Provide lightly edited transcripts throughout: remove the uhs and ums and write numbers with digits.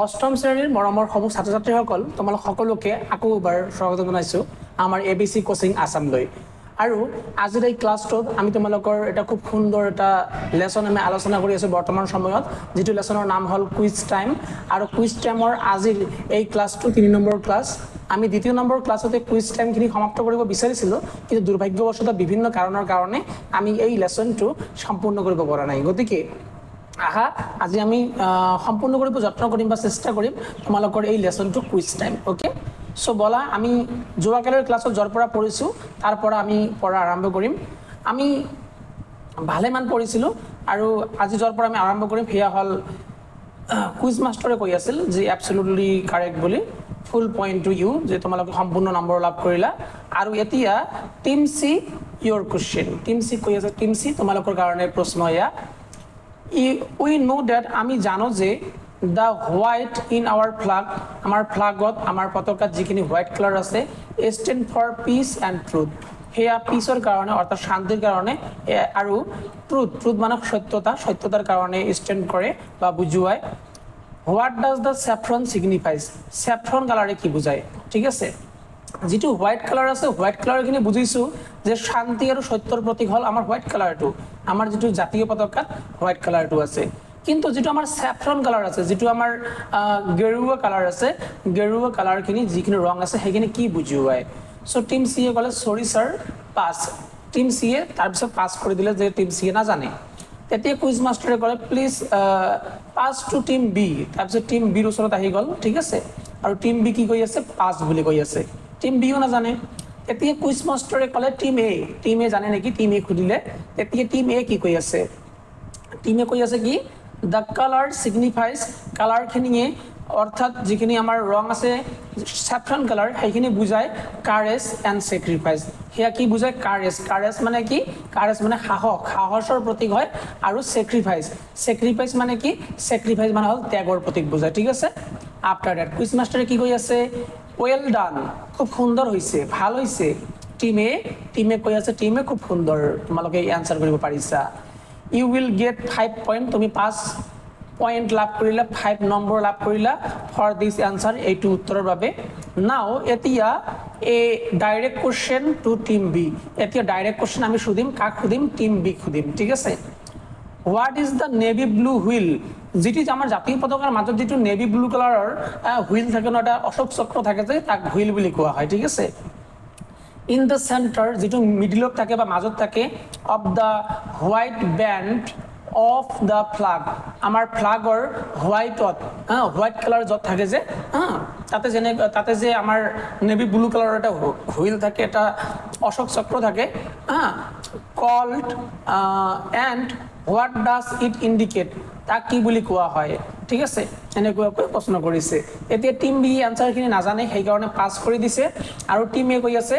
অষ্টম শ্ৰেণীৰ মৰমৰ সমূহ ছাত্ৰ ছাত্ৰীসকল তোমালোক সকলোকে আকৌ এবাৰ স্বাগত জনাইছোঁ আমাৰ ABC কোচিং আছামলৈ। আৰু আজিৰ এই ক্লাছটোত আমি তোমালোকৰ এটা খুব সুন্দৰ এটা লেচন আমি আলোচনা কৰি আছোঁ বৰ্তমান সময়ত, যিটো লেচনৰ নাম হ'ল কুইজ টাইম। আৰু কুইজ টাইমৰ আজিৰ এই ক্লাছটো 3 নম্বৰ ক্লাছ। আমি 2য় নম্বৰ ক্লাছতে কুইজ টাইমখিনি সমাপ্ত কৰিব বিচাৰিছিলোঁ, কিন্তু দুৰ্ভাগ্যবশতঃ বিভিন্ন কাৰণৰ কাৰণে আমি এই লেচনটো সম্পূৰ্ণ কৰিব পৰা নাই। গতিকে আহা আজি আমি সম্পূৰ্ণ কৰিব যত্ন কৰিম বা চেষ্টা কৰিম তোমালোকৰ এই লেচনটো কুইজ টাইম। ওকে, চ' বলা আমি যোৱাকালিৰ ক্লাছত য'ৰ পৰা পঢ়িছোঁ তাৰ পৰা আমি পঢ়া আৰম্ভ কৰিম। আমি ভালেমান পঢ়িছিলোঁ আৰু আজি য'ৰ পৰা আমি আৰম্ভ কৰিম সেয়া হ'ল কুইজ মাষ্টৰে কৈ আছিল যে এবছলিউটলি কাৰেক্ট বুলি, ফুল পইণ্ট টু ইউ, যে তোমালোকে সম্পূৰ্ণ নম্বৰ লাভ কৰিলা। আৰু এতিয়া টিম চি ইয়ৰ কুৱেশ্যন। টিম চি কৈ আছে, টিম চি তোমালোকৰ কাৰণে প্ৰশ্ন এয়া। উই নো ডেট, আমি জানো যে the white in our flag, আমাৰ ফ্লাগত আমাৰ পতাকাত যিখিনি হোৱাইট কালাৰ আছে, stand for peace and truth, সেয়া পিচৰ কাৰণে অৰ্থাৎ শান্তিৰ কাৰণে, আৰু ট্ৰুথ মানে সত্যতা, সত্যতাৰ কাৰণে ষ্টেণ্ড কৰে বা বুজুৱায়। What does the saffron signifies, saffron কালাৰে কি বুজায়? ঠিক আছে, যিটো হোৱাইট কালাৰ আছে হোৱাইট কালাৰখিনি বুজিছোঁ যে শান্তি আৰু সত্যৰ প্ৰতীক হ'ল আমাৰ হোৱাইট কালাৰটো, আমাৰ যিটো জাতীয় পতাকাত হোৱাইট কালাৰটো আছে। কিন্তু যিটো আমাৰ চেফ্ৰন কালাৰ আছে, যিটো আমাৰ গেৰুৱা কালাৰ আছে, গেৰুৱা কালাৰখিনি যিখিনি ৰং আছে সেইখিনি কি বুজুৱায়? চ' টিম চিয়ে ক'লে চৰি ছাৰ পাছ। টিম চিয়ে তাৰপিছত পাছ কৰি দিলে যে টিম চিয়ে নাজানে। তেতিয়া কুইজ মাষ্টৰে ক'লে please pass to team B. তাৰপিছত টিম বিৰ ওচৰত আহি গ'ল, ঠিক আছে, আৰু টিম বি কি কৈ আছে? পাছ বুলি কৈ আছে। টিম বিও নাজানে। তেতিয়া কুইজ মাষ্টৰে ক'লে টিম এ, টিম এ জানে নেকি? টিম এ সুধিলে, তেতিয়া টিম এ কি কৈ আছে? টিমে কৈ আছে কি? দ্য কালাৰ ছিগনিফাইজ, কালাৰখিনিয়ে অৰ্থাৎ যিখিনি আমাৰ ৰং আছে চেফ্ৰন কালাৰ সেইখিনি বুজায় কাৰেজ এণ্ড ছেক্ৰিফাইচ। সেয়া কি বুজায়? কাৰেজ, কাৰেজ মানে কি? কাৰেজ মানে সাহস, সাহসৰ প্ৰতীক হয়। আৰু ছেক্ৰিফাইচ, ছেক্ৰিফাইচ মানে কি? ছেক্ৰিফাইচ মানে হ'ল ত্যাগৰ প্ৰতীক বুজায়। ঠিক আছে, আফটাৰ ডেট কুইজ মাষ্টাৰে কি কৈ আছে? ৱেল ডান, খুব সুন্দৰ হৈছে, ভাল হৈছে। টিমে কৈ আছে, টিমে খুব সুন্দৰ, তোমালোকে এনচাৰ কৰিব পাৰিছা। ইউ উইল গেট 5 পইণ্ট, তুমি 5 পইণ্ট লাভ কৰিলা, 5 নম্বৰ লাভ কৰিলা ফৰ দিছ এনচাৰ, এইটো উত্তৰৰ বাবে। নাও এতিয়া a direct question to team B, এতিয়া ডাইৰেক্ট কুৱেশ্যন আমি সুধিম, কাক সুধিম? টিম বিক সুধিম। ঠিক আছে, what is the navy blue wheel, যিটো আমাৰ জাতীয় পতাকাৰ মাজত যিটো নেভি ব্লু কালাৰৰ হুইল থাকে ন, এটা অশোক চক্ৰ থাকে যে, তাক হুইল বুলি কোৱা হয়। ঠিক আছে, ইন দ্য চেণ্টাৰ, যিটো মিডিলত থাকে বা মাজত থাকে, of the white band of the flag, আমাৰ ফ্লাগৰ হোৱাইটত, হোৱাইট কালাৰ য'ত থাকে যে, তাতে যে আমাৰ নেভি ব্লু কালাৰৰ এটা হুইল থাকে, এটা অশোক চক্ৰ থাকে, called and what does it indicate, তাক কি বুলি কোৱা হয়? ঠিক আছে, এনেকুৱাকৈ প্ৰশ্ন কৰিছে। এতিয়া টিম বি এনচাৰখিনি নাজানে, সেইকাৰণে পাছ কৰি দিছে। আৰু টিম এ কৈ আছে,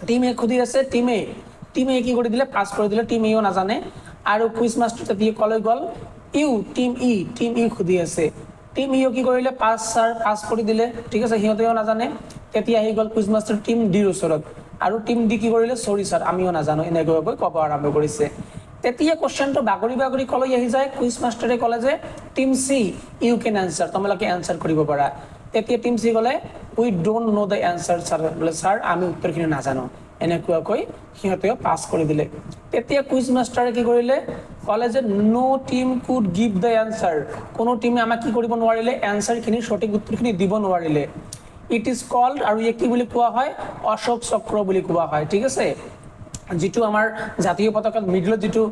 টিম এ সুধি আছে, টিম এ কি কৰি দিলে? পাছ কৰি দিলে। টিম এও নাজানে। আৰু কুইজ মাষ্টাৰ তেতিয়া কলৈ গ'ল? টিম ই সুধি আছে। টিম ইও কি কৰিলে? পাছ ছাৰ, পাছ কৰি দিলে। ঠিক আছে, সিহঁতেও নাজানে। তেতিয়া আহি গ'ল কুইজ মাষ্টাৰ টিম ডিৰ ওচৰত, আৰু টিম ডি কি কৰিলে? চৰি ছাৰ, আমিও নাজানো, এনেকুৱাকৈ ক'ব আৰম্ভ কৰিছে। তেতিয়া কুৱেশ্যনটো বাগৰি কলৈ আহি যায়? কুইজ মাষ্টাৰে ক'লে যে team C you can answer, তোমালোকে এনচাৰ কৰিব পাৰা। তেতিয়া টিম চি ক'লে we don't know the answer sir, বোলে ছাৰ আমি উত্তৰখিনি নাজানো। এনেকুৱাকৈ সিহঁতেও পাছ কৰি দিলে। তেতিয়া কুইজ মাষ্টাৰে কি কৰিলে? ক'লে যে no team could give the answer, কোনো টিমে আমাক কি কৰিব নোৱাৰিলে? এনচাৰখিনি, সঠিক উত্তৰখিনি দিব নোৱাৰিলে। ইট ইজ কল্ড, আৰু ইয়াক কি বুলি কোৱা হয়? অশোক চক্ৰ বুলি কোৱা হয়। ঠিক আছে, যিটো আমাৰ জাতীয় পতাকাত মিডলত যিটো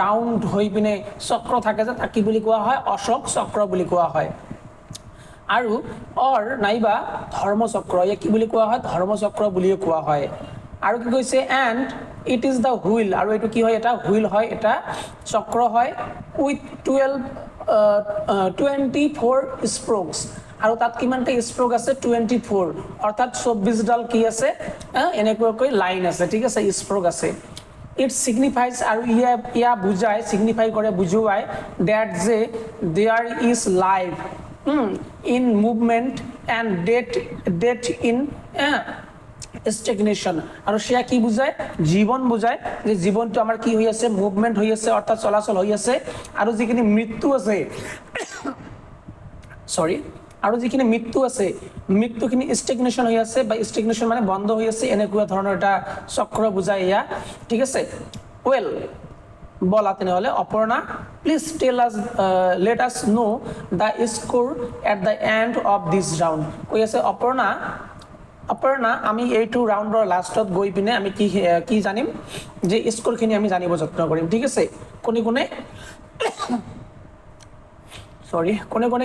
ৰাউণ্ড হৈ পিনে চক্ৰ থাকে যে, তাক কি বুলি কোৱা হয়? অশোক চক্ৰ বুলি কোৱা হয়। আৰু নাইবা ধৰ্মচক্ৰ, ইয়াক কি বুলি কোৱা হয়? ধৰ্মচক্ৰ বুলিও কোৱা হয়। আৰু কি কৈছে? And it is the wheel, আৰু এইটো কি হয়? এটা হুইল হয়, এটা চক্ৰ হয়, উইথ 24 স্প্ৰোকছ, আৰু তাত কিমানটা স্প্ৰোক আছে? 24, অৰ্থাৎ 24ডাল কি আছে? এনেকুৱাকৈ লাইন আছে। ঠিক আছে, স্প্ৰোক আছে। ইট ছিগনিফাইজ, আৰু ইয়া বুজায়, ছিগনিফাই কৰে, বুজুৱাই, ডেট যে there is life in movement and death in stagnation, আৰু সেয়া কি বুজায়? জীৱন বুজায়, যে জীৱনটো আমাৰ কি হৈ আছে? মুভমেণ্ট হৈ আছে, অৰ্থাৎ চলাচল হৈ আছে, আৰু যিখিনি মৃত্যু আছে চ' সৰি আৰু যিখিনি মৃত্যু আছে মৃত্যুখিনি ষ্টেগনেশ্যন হৈ আছে বা ষ্টেগনেশ্যন মানে বন্ধ হৈ আছে এনেকুৱা ধৰণৰ এটা চক্ৰ বুজায় এয়া ঠিক আছে ওয়েল বলা তেনেহ'লে অপৰ্ণা প্লিজ টেল আছ let us know the score at the end of this round কৈ আছে অপৰ্ণা আমি এইটো ৰাউণ্ডৰ লাষ্টত গৈ পিনে আমি কি জানিম যে স্কোৰখিনি আমি জানিব যত্ন কৰিম ঠিক আছে কোনে কোনে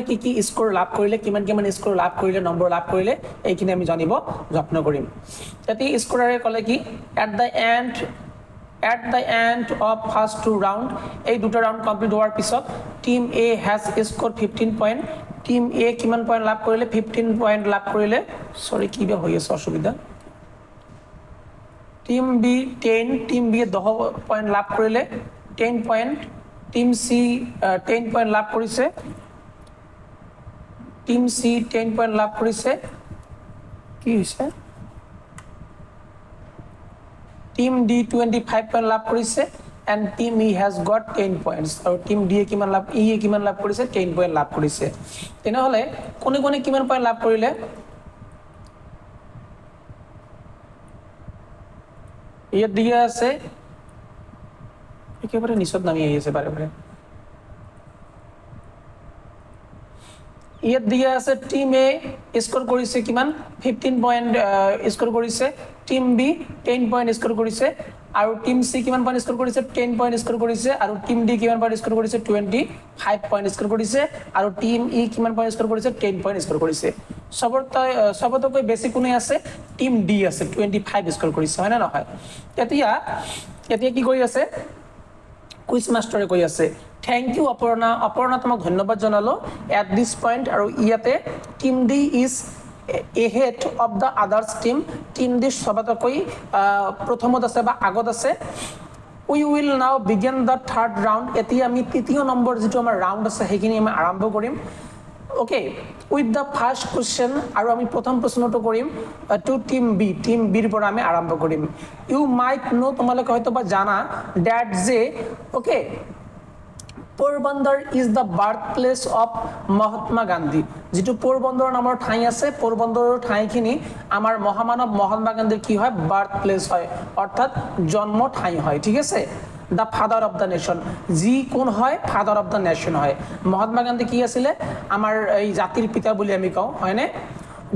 কি স্কোৰ লাভ কৰিলে কিমান স্কোৰ লাভ কৰিলে নম্বৰ লাভ কৰিলে এইখিনি আমি জানিব যত্ন কৰিম এতিয়া স্কোৰাৰে ক'লে কি at the end of first two round এই দুটা ৰাউণ্ড কমপ্লিট হোৱাৰ পিছত team A has score 15 point team A কিমান পইণ্ট লাভ কৰিলে 15 পইণ্ট লাভ কৰিলে সৰি কি বা হৈ আছে অসুবিধা team B 10 team B 10 point লাভ কৰিলে 10 পইণ্ট টিম সি 10 পইণ্ট লাভ কৰিছে টিম সি 10 পইণ্ট লাভ কৰিছে কি হৈছে টিম ডি 25 পইণ্ট লাভ কৰিছে and team E has gut 10 points আৰু টিম ডি এ কিমান লাভ কৰিছে 10 পইণ্ট লাভ কৰিছে তেনেহ'লে কোনে কিমান পইণ্ট লাভ কৰিলে ইয়াত দিয়া আছে একেবাৰে নিচত নামি আহি আছে বাৰে ইয়াত দিয়া আছে টিম এ স্কোৰ কৰিছে কিমান 15 পইণ্ট স্কোৰ কৰিছে টিম বি 10 পইণ্ট স্কোৰ কৰিছে আৰু টিম সি কিমান পইণ্ট স্কোৰ কৰিছে 10 পইণ্ট স্কোৰ কৰিছে আৰু টিম ডি কিমান পইণ্ট স্কোৰ কৰিছে 25 পইণ্ট স্কোৰ কৰিছে আৰু টিম ই কিমান পইণ্ট স্কোৰ কৰিছে 10 পইণ্ট স্কোৰ কৰিছে সবতকৈ বেছি কোনে আছে টিম ডি আছে 25 স্কোৰ কৰিছে হয় নে নহয় এতিয়া কি কৰি আছে কুইজ মাষ্টৰে কৈ আছে থ্যাংক ইউ অপৰ্ণা তোমাক ধন্যবাদ জনালো এট দিছ পইণ্ট আৰু ইয়াতে team D is ahead of the others team D সবতকৈ প্ৰথমত আছে বা আগত আছে we will now begin the third round এতিয়া আমি তৃতীয় নম্বৰ যেটো আমাৰ ৰাউণ্ড আছে সেইখিনি আমি আৰম্ভ কৰিম okay with the first question আৰু আমি প্ৰথম প্ৰশ্নটো কৰিম টু টিম বিৰ পৰা আমি আৰম্ভ কৰিম ইউ মাইট নো তোমালোকে হয়তো বা জানা দ্যাট যে okay Porbandar is the birth place of Mahatma Gandhi যেটো পোৰবন্দৰ নামৰ ঠাই আছে পোৰবন্দৰৰ ঠাইখিনি আমাৰ মহামানৱ মহাত্মা গান্ধীৰ কি হয় বাৰ্থ প্লেচ হয় অৰ্থাৎ জন্ম ঠাই হয় ঠিক আছে the father of the nation যি কোন হয় ফাদাৰ অফ দ্য নেশ্যন হয় মহাত্মা গান্ধী কি আছিলে আমাৰ এই জাতিৰ পিতা বুলি আমি কওঁ হয়নে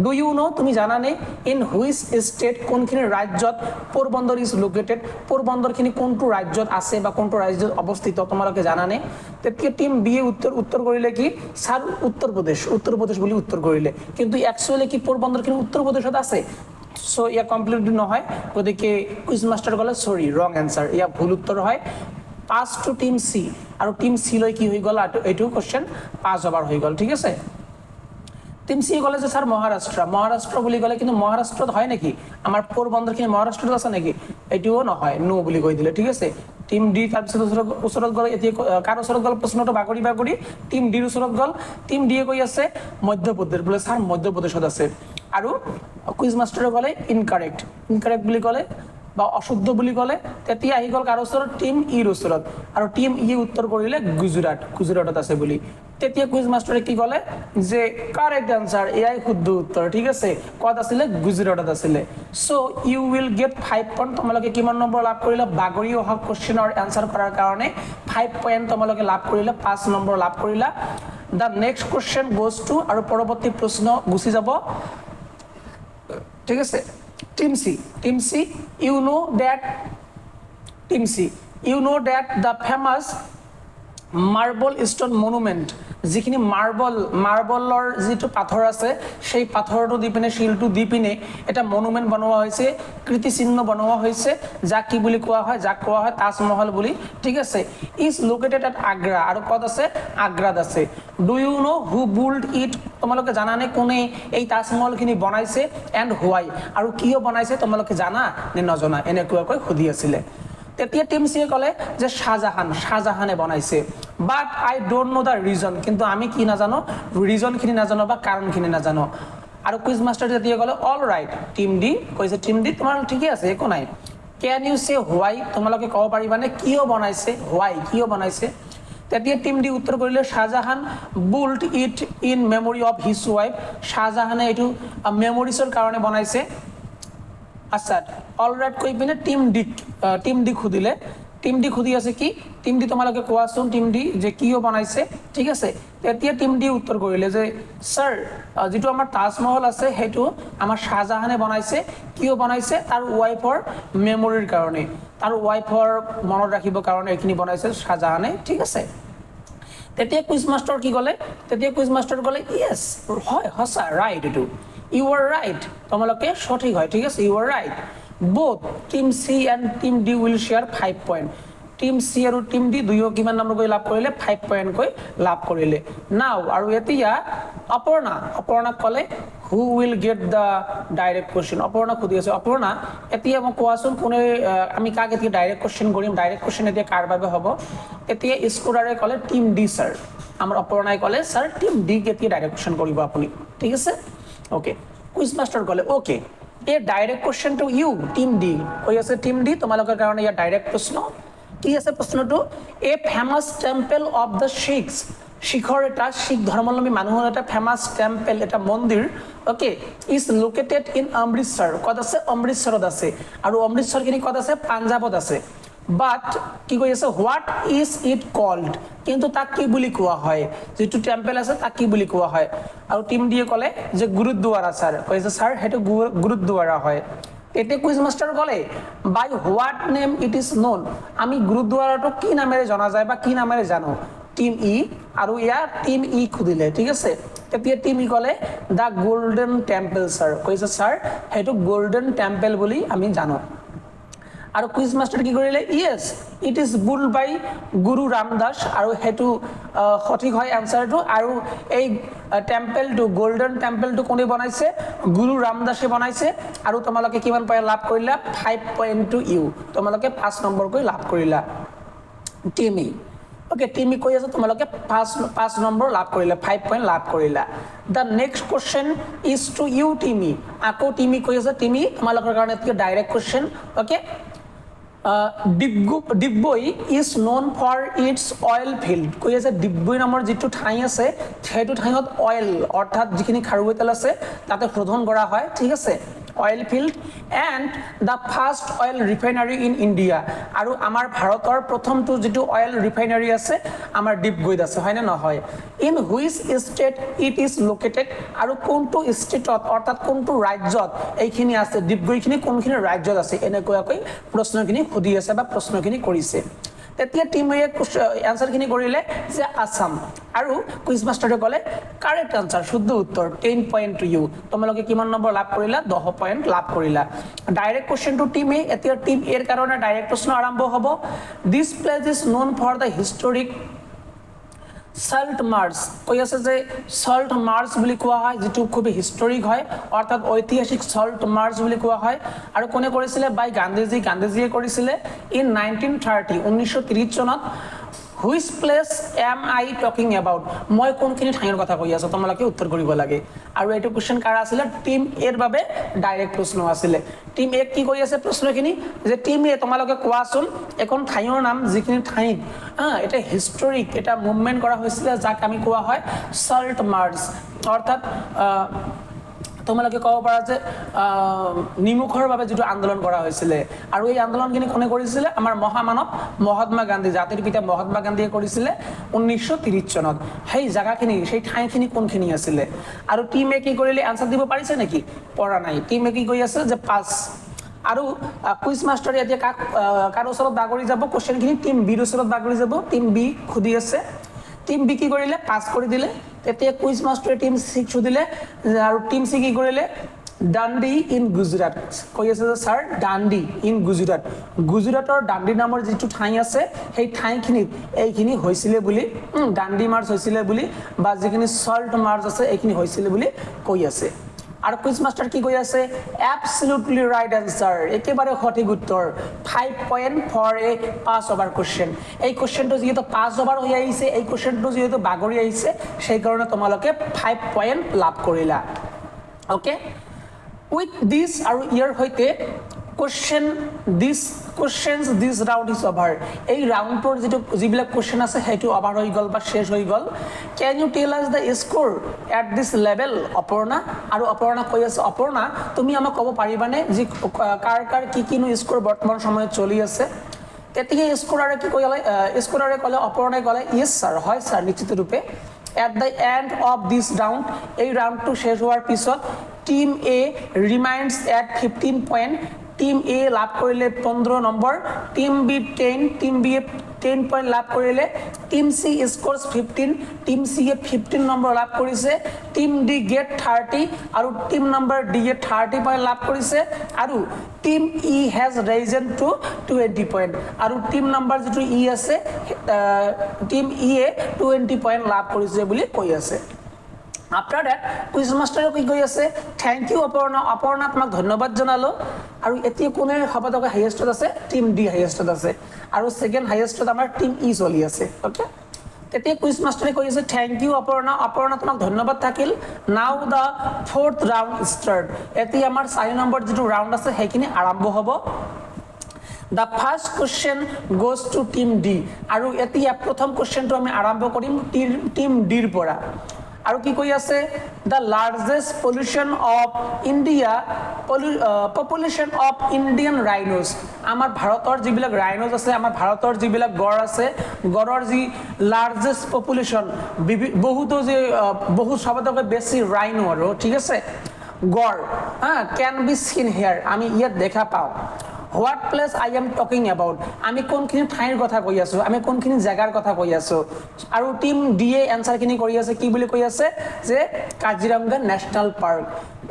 ডু ইউ নো তুমি জানানে ইন হুইচ ষ্টেট কোনখিনি ৰাজ্যত পোৰবন্দৰ ইজ লোকেটেড পোৰবন্দৰখিনি কোনটো ৰাজ্যত আছে বা কোনটো ৰাজ্যত অৱস্থিত তোমালোকে জানানে তেতিয়া টিম বি এ উত্তৰ কৰিলে কি স্যাৰ উত্তৰ প্ৰদেশ বুলি উত্তৰ কৰিলে কিন্তু একচুয়ালি কি পোৰবন্দৰখিনি উত্তৰ প্ৰদেশত আছে সো ইয়া কমপ্লিট নহয় গতিকে কুইজ মাস্টাৰ ক'লে সৰি ৰং এনসাৰ ইয়া ভুল উত্তৰ হয় পাস টু টিম সি আৰু টিম সি লৈ কি হৈ গ'ল এইটো কোশ্চেন পাস ওভাৰ হৈ গ'ল ঠিক আছে টিম সি ক'লে যে স্যাৰ মহাৰাষ্ট্ৰ বুলি ক'লে কিন্তু মহাৰাষ্ট্ৰত হয় নেকি আমাৰ পোৰবন্দৰখিনি মহাৰাষ্ট্ৰত আছে নেকি এইটোও নহয় নো বুলি কৈ দিলে ঠিক আছে টিম ডি তাৰপিছত ওচৰত গ'ল এতিয়া কাৰ ওচৰত গ'ল প্ৰশ্নটো বাগৰি টিম ডিৰ ওচৰত গ'ল টিম ডিয়ে কৈ আছে মধ্যপ্ৰদেশ বোলে স্যাৰ মধ্যপ্ৰদেশত আছে আৰু কুইজ মাষ্টাৰে ক'লে ইনকাৰেক্ট বুলি ক'লে বা অশুদ্ধ বুলি ক'লে তেতিয়া আহি গ'ল কাৰ ওচৰত টিম ইৰ ওচৰত আৰু টিম ই উত্তৰ কৰিলে গুজৰাটত আছে বুলি তেতিয়া কুইজ মাষ্টাৰে কি ক'লে যে কাৰেক্ট আনসাৰ এয়াই শুদ্ধ উত্তৰ ঠিক আছে ক'ত আছিলে গুজৰাটত আছিলে so you will get 5 point তোমালোকে কিমান নম্বৰ লাভ কৰিলা বাগৰি অহা কোশ্চেনৰ আনসাৰ কৰাৰ কাৰণে 5 পইণ্ট তোমালোকে লাভ কৰিলা 5 নম্বৰ লাভ কৰিলা the next question goes to আৰু পৰৱৰ্তী প্ৰশ্ন গুচি যাব ঠিক আছে team C you know that the famous marble stone monument যিখিনি মাৰ্বলৰ যেটো পাথৰ আছে সেই পাথৰটো দি পিনে শিলটো দি পিনে এটা মনুমেন্ট বনোৱা হৈছে কৃতিচিহ্ন বনোৱা হৈছে যাক কি বুলি কোৱা হয় তাজমহল বুলি ঠিক আছে ইজ লোকেটেড এট আগ্ৰা আৰু ক'ত আছে আগ্ৰাত আছে do you know who build it তোমালোকে জানানে কোনে এই তাজমহলখিনি বনাইছে এণ্ড হোৱাই আৰু কিয় বনাইছে তোমালোকে জানা নে নজনা এনেকুৱাকৈ সুধি আছিলে তেতিয়া টিম সিয়ে ক'লে যে শাহজাহানে বনাইছে বাট আই ডোন্ট নো দ্য ৰিজন কিন্তু আমি কি নাজানো ৰিজনখিনি নাজানো বা কাৰণখিনি নাজানো আৰু কুইজ মাষ্টাৰ তেতিয়া ক'লে অল ৰাইট টিম ডি কৈছে টিম ডি তোমাৰ ঠিকই আছে একো নাই ক্যান ইউ সে হোৱাই তোমালোকে ক'ব পাৰিবানে কিয় বনাইছে তেতিয়া টিম ডি উত্তৰ কৰিলে Shah Jahan built it in memory of his wife শাহজাহানে এইটো মেমৰিজৰ কাৰণে বনাইছে আচ্ছা অলৰাইট কৈ পিনে টিম ডি সুধিলে টিম ডি সুধি আছে কি টিম ডি তোমালোকে কোৱাচোন টিম ডি যে কিয় বনাইছে ঠিক আছে তেতিয়া টিম ডি উত্তৰ কৰিলে যে স্যাৰ যেটো আমাৰ তাজমহল আছে হেতু আমাৰ শাহজাহানে বনাইছে কিয় বনাইছে তাৰ ওয়াইফৰ মেমৰিৰ কাৰণে তাৰ ওয়াইফৰ মনত ৰাখিবৰ কাৰণে এখিনি বনাইছে শাহজাহানে ঠিক আছে তেতিয়া কুইজ মাস্টাৰ কি ক'লে তেতিয়া কুইজ মাস্টাৰ ক'লে ইয়েস হয় হসা ৰাইট এটো ইউ আর রাইট তোমালোকে সঠিক হয় ঠিক আছে you are right both team C and team D will share 5 point team C আৰু team D দুয়ো কিমান নম্বৰ কৈ লাভ কৰিলে 5 পইণ্ট কৈ লাভ কৰিলে নাও আৰু এতিয়া অপৰ্ণা ক'লে who will get the direct question Aparna খুদি আছে অপৰ্ণা এতিয়া মই কোৱাচোন কোনে আমি কাক এতিয়া ডাইৰেক্ট কোশ্চেন কৰিম ডাইৰেক্ট কোশ্চেন এতিয়া কাৰ বাবে হ'ব এতিয়া স্কোৰাৰে ক'লে টিম ডি স্যাৰ আমাৰ অপৰ্ণাই ক'লে স্যাৰ টিম ডি কে এতিয়া ডাইৰেক্ট কোশ্চেন কৰিব আপুনি ঠিক আছে ওকে কুইজ মাস্টাৰ ক'লে okay a direct question to you team D কৈ আছে টিম ডি তোমালোকৰ কাৰণে ইয়াৰ ডাইৰেক্ট প্ৰশ্ন কি আছে প্ৰশ্নটো a famous temple of the Sikhs শিখৰ এটা শিখ ধৰ্মাৱলম্বী মানুহৰ এটা ফেমাস টেম্পল এটা মন্দিৰ okay is located in Amritsar কত আছে অমৃতসৰত আছে আৰু অমৃতসৰ কিনি কত আছে পাঞ্জাবত আছে বাট কি কৈ আছে হোৱাট ইজ ইট কল্ড কিন্তু তাক কি বুলি কোৱা হয় যেটো টেম্পল আছে তাক কি বুলি কোৱা হয় আৰু টিম দিয়ে ক'লে যে গুৰুদ্বাৰা স্যাৰ কৈছে স্যাৰ হেতু গুৰুদ্বাৰা হয় এতে কুইজ মাস্টাৰ ক'লে by what name it is known আমি গুৰুদ্বাৰাটো কি নামেৰে জনা যায় বা কি নামেৰে জানো টিম ই আৰু ইয়া টিম ই খুদিলে ঠিক আছে তেতিয়া টিম ই ক'লে দা গোল্ডেন টেম্পল স্যাৰ কৈছে স্যাৰ হেতু গোল্ডেন টেম্পল বুলি আমি জানো আৰু কুইজ মাস্টাৰ কি কৰিলে ইয়েস ইট ইজ বুল্ড বাই গুৰু ৰামদাস আৰু হেতু সঠিক হয় আনসাৰটো আৰু এই টেম্পলটো গোল্ডেন টেম্পলটো কোনে বনাইছে গুৰু ৰামদাসে বনাইছে আৰু তোমালোকে কিমান পইণ্ট লাভ কৰিলা 5 পইণ্ট টু ইউ তোমালোকে 5 নম্বৰ কৈ লাভ কৰিলা টিমি ওকে টিমি কৈ আছে তোমালোকে 5 নম্বৰ লাভ কৰিলা 5 পইণ্ট লাভ কৰিলা the next question is to you team E আকৌ টিমি কৈ আছে টিমি তোমালোকৰ কাৰণে এটা direct question okay Digboi is known for its oil field কৈ আছে ডিব্বৈ নামৰ যেটো ঠাই আছে সেইটো ঠাইত অইল অৰ্থাৎ যিখিনি খাৰুৱা তেল আছে তাতে শোধন কৰা হয় ঠিক আছে oil field and the first oil refinery in India আৰু আমাৰ ভাৰতৰ প্ৰথমটো যেটো অইল ৰিফাইনাৰি আছে আমাৰ ডিব্ৰুগড়ত আছে হয় না নহয় in which state it is located আৰু কোনটো ষ্টেটত অৰ্থাৎ কোনটো ৰাজ্যত এইখিনি আছে ডিব্ৰুগড়খিনি কোনখিনি ৰাজ্যত আছে এনেকৈ প্ৰশ্নখিনি খুদি আছে বা প্ৰশ্নখিনি কৰিছে তেতিয়া টিমে আনসাৰখিনি কৰিলে যে আসাম আৰু কুইজ মাস্টাৰে ক'লে কাৰেক্ট আনসাৰ শুদ্ধ উত্তৰ 10 পইণ্ট টু ইউ তোমালোকে কিমান নম্বৰ লাভ কৰিলা 10 পইণ্ট লাভ কৰিলা direct question to team A এতিয়া টিম এৰ কাৰণে ডাইৰেক্ট প্ৰশ্ন আৰম্ভ হ'ব this place is known for the historic salt march কৈ আছে যে সল্ট মাৰ্চ বুলি কোৱা হয় যেটো খুব হিষ্টৰিক হয় অৰ্থাৎ ঐতিহাসিক সল্ট মাৰ্চ বুলি কোৱা হয় আৰু কোনে কৰিছিলে বাই গান্ধীজিয়ে কৰিছিলে ইন 1930 চনত which place am I talking about মই কোনখিনি ঠাইৰ কথা কৈ আছো তোমালোকে উত্তৰ কৰিব লাগে আৰু এইটো কোশ্চেন কাৰ আছিল টিম এৰ বাবে ডাইৰেক্ট প্ৰশ্ন আছিল টিম এ কি কৈ আছে প্ৰশ্নখিনি যে টিম এ তোমালোকে কোৱাচোন এখন ঠাইৰ নাম যিখিনি ঠাইত এটা হিষ্টৰিক এটা মুভমেন্ট কৰা হৈছিল যাক আমি কোৱা হয় সল্ট মাৰ্চ অৰ্থাৎ তোমালোকে ক'ব পাৰা যে নিমুখৰ বাবে যেটো আন্দোলন কৰা হৈছিল আৰু এই আন্দোলনখিনি কোনে কৰিছিল আমাৰ মহামানৱ মহাত্মা গান্ধী জাতিৰ পিতা মহাত্মা গান্ধীয়ে কৰিছিল 1930 চনত সেই জায়গাখিনি সেই ঠাইখিনি কোনখিনি আছিল আৰু টিমে কি কৰিলে আনসাৰ দিব পাৰিছে নেকি পৰা নাই টিমে কি কৈ আছে যে পাস আৰু কুইজ মাস্টাৰ এতিয়া কাৰ ওচৰত দাগৰি যাব কোশ্চেনখিনি টিম বিৰ ওচৰত দাগৰি যাব টিম বি খুদি আছে টিম বি কি কৰিলে পাস কৰি দিলে তেতিয়া কুইজ মাস্টাৰে টিম সি খুদিলে আৰু টিম সি কি কৰিলে ডান্ডি ইন গুজৰাট কৈ আছে যে স্যাৰ ডান্ডি ইন গুজৰাটৰ ডান্ডি নামৰ যেটো ঠাই আছে সেই ঠাইখিনিত এইখিনি হৈছিল বুলি ডান্ডি মাৰ্চ হৈছিল বুলি বা যিখিনি সল্ট মাৰ্চ আছে এইখিনি হৈছিল বুলি কৈ আছে আৰু কুইজ মাস্টাৰ কি কৈ আছে এবসলিউটলি ৰাইট আনসাৰ একেবাৰে সঠিক উত্তৰ 5 point for a pass over question এই কোশ্চেনটো যেহেতু পাস ওভাৰ হৈ আহিছে এই কোশ্চেনটো যেহেতু বাগৰি আহিছে সেই কাৰণে তোমালোকে 5 পইণ্ট লাভ কৰিলা ওকে উইথ দিস আৰু ইয়াৰ হৈতে দিস ৰাউণ্ড ইজ অভাৰ। এই ৰাউণ্ডটোৰ যিবিলাক কুৱেশ্যন আছে সেইটো অভাৰ হৈ গ'ল বা শেষ হৈ গ'ল। কেন ইউ টেল আছ the score at this level Aparna? আৰু অপৰ্ণা কৈ আছে, অপৰ্ণা তুমি আমাক ক'ব পাৰিবানে যি কাৰ কিনো স্ক'ৰ বৰ্তমান সময়ত চলি আছে? তেতিয়া স্ক'ৰাৰে কি ক'লে? স্ক'ৰাৰে ক'লে, অপৰ্ণাই ক'লে ইয়েছ ছাৰ, হয় ছাৰ, নিশ্চিত ৰূপে। At the end of this round, এই ৰাউণ্ডটো শেষ হোৱাৰ পিছত team A remains at 15 point. Team A লাভ কৰিলে 15 number, team B 10, team B এ 10 পইণ্ট লাভ কৰিলে, team C scores 15, team C এ 15 নম্বৰ লাভ কৰিছে, টিম ডি গেট 30 আৰু টিম নম্বৰ ডি এ 30 পইণ্ট লাভ কৰিছে, আৰু team E has risen to 20 point. আৰু টিম নম্বৰ যিটো ই আছে, টিম ই এ 20 পইণ্ট লাভ কৰিছে বুলি কৈ আছে। আফটাৰ ডেট কুইজ মাষ্টাৰে কি কৈ আছে? থেংক ইউ অপৰ্ণা, অপৰ্ণা তোমাক ধন্যবাদ জনালোঁ। আৰু এতিয়া কোনে সবাতোকৈ হাইয়েষ্টত আছে? টিম ডি হাইয়েষ্টত আছে, আৰু ছেকেণ্ড হাইয়েষ্টত আমাৰ টিম ই চলি আছে। অ'কে, তেতিয়া কুইজ মাষ্টাৰে কৈ আছে থেংক ইউ অপৰ্ণা, অপৰ্ণা তোমাক ধন্যবাদ থাকিল। নাও দ্য 4th ৰাউণ্ড ষ্টাৰ্ট। এতিয়া আমাৰ 4 নম্বৰ যিটো ৰাউণ্ড আছে সেইখিনি আৰম্ভ হ'ব। The first question goes to team D. আৰু এতিয়া প্ৰথম কুৱেশ্যনটো আমি আৰম্ভ কৰিম টিম ডিৰ পৰা। আৰু কি কৈ আছে? The largest population of Indian rhinos. আমাৰ ভাৰতৰ যিবিলাক ৰাইন'জ আছে, আমাৰ ভাৰতৰ যিবিলাক গড় আছে, গড়ৰ যি লাৰ্জেষ্ট পপুলেশ্যন, বহু সবতকৈ বেছি ৰাইনো, আৰু ঠিক আছে, গড় কেন বি চিন হেয়াৰ, আমি ইয়াত দেখা পাওঁ। What place I am talking about, আমি কোনখিনি ঠাইৰ কথা কৈ আছোঁ, আমি কোনখিনি জেগাৰ কথা কৈ আছোঁ। আৰু টিম ডি এ এনচাৰখিনি কৰি আছে, কি বুলি কৈ আছে? যে কাজিৰঙা নেশ্যনেল পাৰ্ক।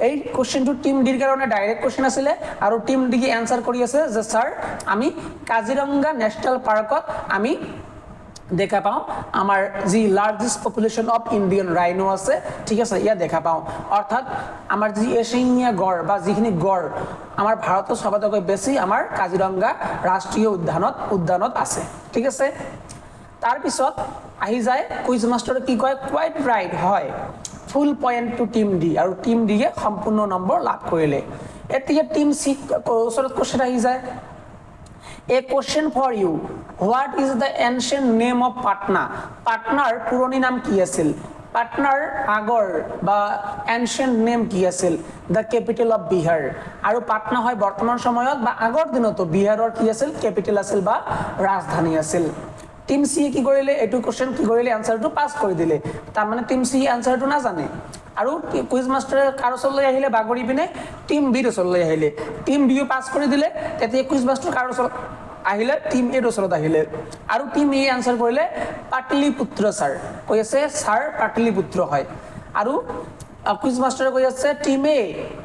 এই কুৱেশ্যনটো টিম ডিৰ কাৰণে ডাইৰেক্ট কুৱেশ্যন আছিলে, আৰু টিম ডি এনচাৰ কৰি আছে যে ছাৰ আমি কাজিৰঙা নেশ্যনেল পাৰ্কত আমি দেখা পাওঁ আমাৰ যি largest population of Indian rhino আছে, ঠিক আছে, ইয়াত দেখা পাওঁ। অৰ্থাৎ আমাৰ যি এশিঙীয়া গড় বা যিখিনি গড় আমাৰ ভাৰতৰ সবতকৈ বেছি আমাৰ কাজিৰঙা ৰাষ্ট্ৰীয় উদ্যানত আছে, ঠিক আছে। তাৰপিছত আহি যায় কুইজ মাষ্টাৰে কি কয়? কোৱাইট ৰাইট, হয়, ফুল পইণ্ট টু টিম ডি, আৰু টিম ডিয়ে সম্পূৰ্ণ নম্বৰ লাভ কৰিলে। এতিয়া টিম চি ওচৰত কুৱেশ্যন আহি যায়। A question for you. What is the ancient name of Patna? পাটনাৰ পুৰণি নাম কি আছিল? পাটনাৰ আগৰ বা এনচিয়েণ্ট নেম কি আছিল? The capital of Bihar. আৰু পাটনা হয় বৰ্তমান সময়ত বা আগৰ দিনতো বিহাৰৰ কি আছিল? কেপিটেল আছিল বা ৰাজধানী আছিল। টিম চি কি কৰিলে? এইটো কুৱেশ্যন কি কৰিলে? এনচাৰটো পাছ কৰি দিলে। তাৰমানে টিম চি এনচাৰটো নাজানে। আৰু কুইজ মাষ্টাৰে কাৰ ওচৰলৈ আহিলে? বাগৰি পিনে টিম বিৰ ওচৰলৈ আহিলে। টিম বিও পাছ কৰি দিলে। তেতিয়া কুইজ মাষ্টাৰ কাৰ ওচৰত আহিলে? টিম এৰ ওচৰত আহিলে। আৰু টিম এ এনচাৰ কৰিলে পাটলিপুত্ৰ ছাৰ, কৈ আছে ছাৰ পাটলিপুত্ৰ হয়। আৰু কুইজ মাষ্টাৰে কৈ আছে team A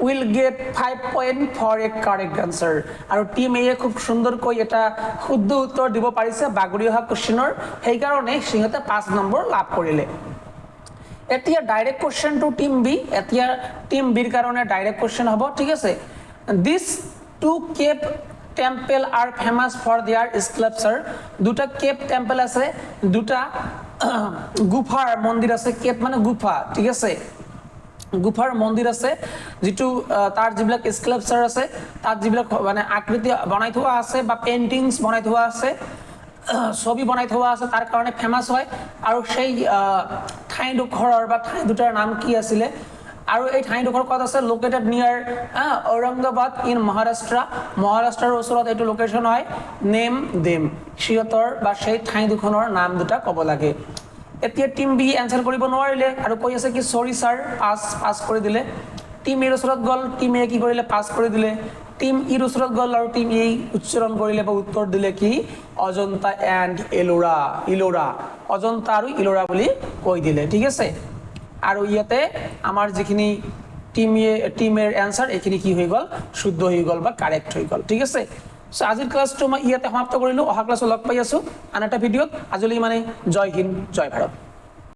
will get 5 point for a correct answer. আৰু টিম এ খুব সুন্দৰকৈ এটা শুদ্ধ উত্তৰ দিব পাৰিছে বাগৰি অহা কুৱেশ্যনৰ, সেইকাৰণে সিহঁতে 5 নম্বৰ লাভ কৰিলে। এতিয়া direct question to team B. এতিয়া টিম বিৰ কাৰণে ডাইৰেক্ট কুৱেশ্যন হ'ব, ঠিক আছে। This two cave temple are famous for their sculpture. দুটা কেপ টেম্পল আছে, দুটা গুফাৰ মন্দিৰ আছে। কেপ মানে গুফা, ঠিক আছে, গুফাৰ মন্দিৰ আছে, যিটো তাৰ যিবিলাক স্কাল্পচাৰ আছে, তাত যিবিলাক মানে আকৃতি বনাই থোৱা আছে বা পেইণ্টিংছ বনাই থোৱা আছে, ছবি বনাই থোৱা আছে, তাৰ কাৰণে ফেমাছ হয়। আৰু সেই ঠাইডোখৰৰ বা ঠাই দুটাৰ নাম কি আছিলে? আৰু এই ঠাইডোখৰ ক'ত আছে? লোকেটেড নিয়াৰ ঔৰংগাবাদ ইন মহাৰাষ্ট্ৰ। মহাৰাষ্ট্ৰৰ ওচৰত এইটো লোকেশ্যন হয়। নেম দেম, সিহঁতৰ বা সেই ঠাই দুখনৰ নাম দুটা ক'ব লাগে। এতিয়া টিম বি এনচাৰ কৰিব নোৱাৰিলে আৰু কৈ আছে কি চৰি ছাৰ, পাছ কৰি দিলে। টিম এৰ ওচৰত গ'ল, টিম এ কি কৰিলে? পাছ কৰি দিলে। টিম ইৰ ওচৰত গ'ল আৰু টিম ই উচ্চাৰণ কৰিলে বা উত্তৰ দিলে কি? অজন্তা এণ্ড ইলোৰা, অজন্তা আৰু ইলোৰা বুলি কৈ দিলে, ঠিক আছে। আৰু ইয়াতে আমাৰ যিখিনি টিমেৰ এনচাৰ এইখিনি কি হৈ গ'ল? শুদ্ধ হৈ গ'ল বা কাৰেক্ট হৈ গ'ল, ঠিক আছে। চ' আজিৰ ক্লাছটো মই ইয়াতে সমাপ্ত কৰিলোঁ। অহা ক্লাছত লগ পাই আছোঁ আন এটা ভিডিঅ'ত। আজিলৈ মানে জয় হিন্দ, জয় ভাৰত।